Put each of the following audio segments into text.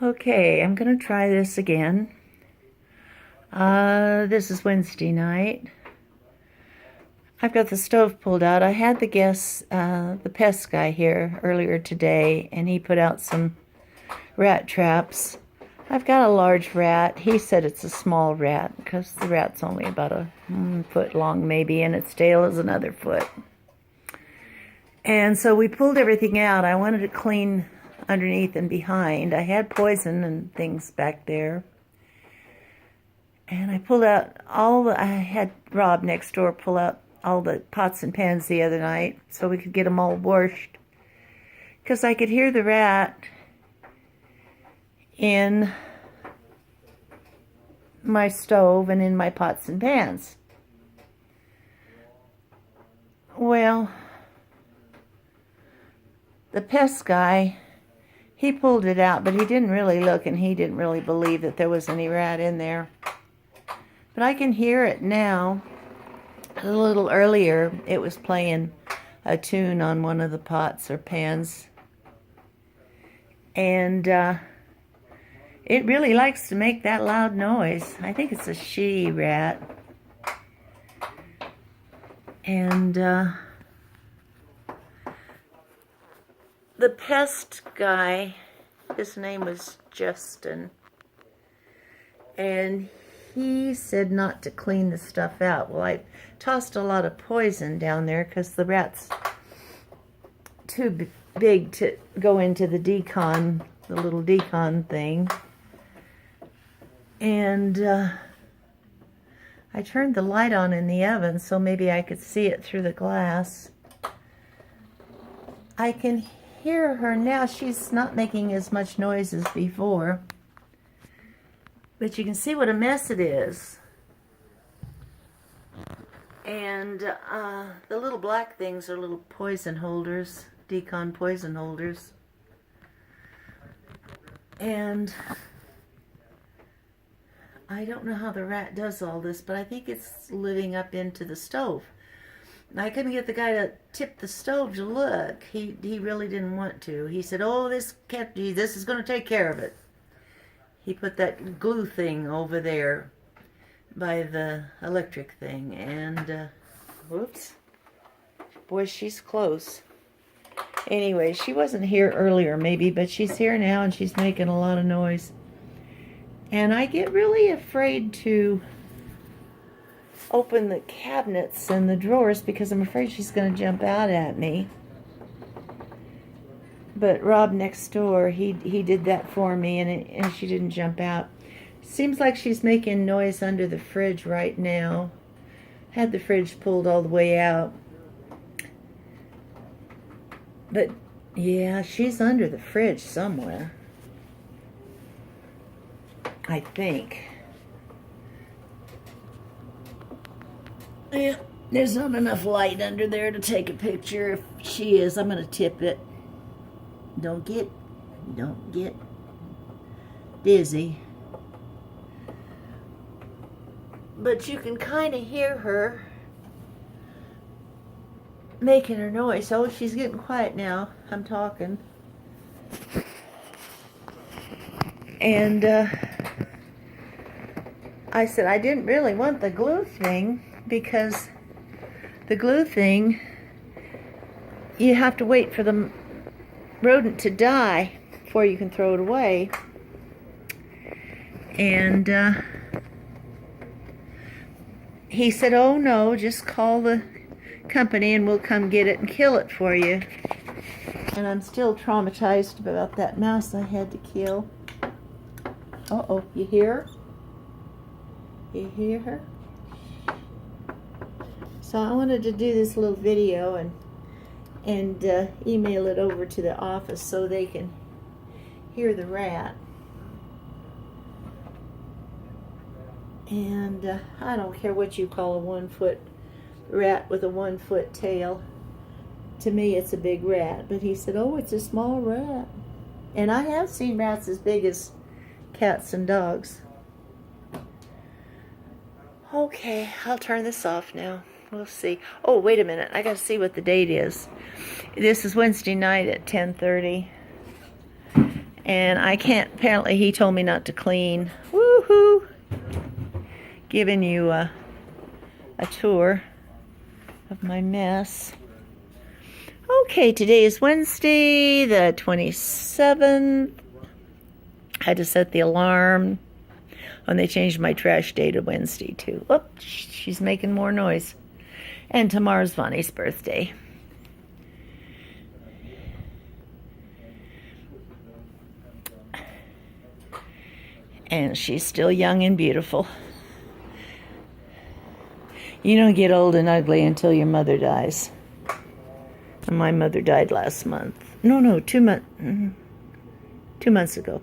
Okay, I'm going to try this again. This is Wednesday night. I've got the stove pulled out. I had the pest guy here earlier today, and he put out some rat traps. I've got a large rat. He said it's a small rat because the rat's only about a foot long maybe, and its tail is another foot. And so we pulled everything out. I wanted to clean underneath and behind. I had poison and things back there. And I pulled out I had Rob next door pull out all the pots and pans the other night so we could get them all washed. Because I could hear the rat in my stove and in my pots and pans. Well, the pest guy, he pulled it out, but he didn't really look, and he didn't really believe that there was any rat in there. But I can hear it now. A little earlier, it was playing a tune on one of the pots or pans. And it really likes to make that loud noise. I think it's a she rat. And the pest guy, his name was Justin, and he said not to clean the stuff out. Well, I tossed a lot of poison down there because the rat's too big to go into the decon, the little decon thing. And I turned the light on in the oven so maybe I could see it through the glass. I can hear her now. She's not making as much noise as before. But you can see what a mess it is. And the little black things are little poison holders, decon poison holders. And I don't know how the rat does all this, but I think it's living up into the stove. I couldn't get the guy to tip the stove to look. He really didn't want to. He said, "Oh, this is going to take care of it." He put that glue thing over there by the electric thing, and whoops, boy, she's close. Anyway, she wasn't here earlier maybe, but she's here now, and she's making a lot of noise. And I get really afraid to open the cabinets and the drawers because I'm afraid she's going to jump out at me. But Rob next door, he did that for me, and she didn't jump out. Seems like she's making noise under the fridge right now. Had the fridge pulled all the way out. But yeah, she's under the fridge somewhere, I think. Yeah, there's not enough light under there to take a picture. If she is, I'm going to tip it. Don't get dizzy. But you can kind of hear her making her noise. Oh, she's getting quiet now. I'm talking. And I said I didn't really want the glue thing because the glue thing, you have to wait for the rodent to die before you can throw it away. And he said, "Oh no, just call the company and we'll come get it and kill it for you." And I'm still traumatized about that mouse I had to kill. Uh-oh, you hear her? You hear her? So I wanted to do this little video and email it over to the office so they can hear the rat. And I don't care what you call a 1 foot rat with a 1 foot tail. To me, it's a big rat. But he said, "Oh, it's a small rat." And I have seen rats as big as cats and dogs. Okay, I'll turn this off now. We'll see. Oh, wait a minute. I got to see what the date is. This is Wednesday night at 10:30. And I can't, apparently he told me not to clean. Woohoo! Giving you a tour of my mess. Okay, today is Wednesday, the 27th. I had to set the alarm. And they changed my trash day to Wednesday, too. Oh, she's making more noise. And tomorrow's Vonnie's birthday. And she's still young and beautiful. You don't get old and ugly until your mother dies. And my mother died last month. No, 2 months. 2 months ago.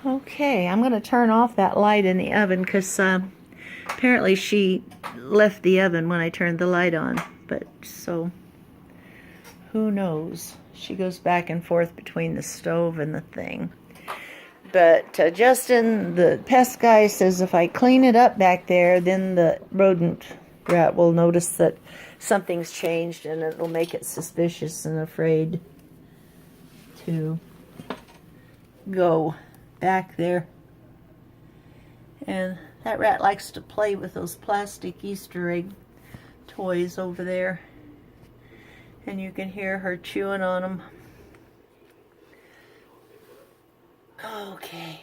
Okay, I'm going to turn off that light in the oven because apparently she left the oven when I turned the light on. But so, who knows? She goes back and forth between the stove and the thing. But Justin, the pest guy, says if I clean it up back there, then the rodent rat will notice that something's changed and it'll make it suspicious and afraid to go back there. And that rat likes to play with those plastic Easter egg toys over there. And you can hear her chewing on them. Okay.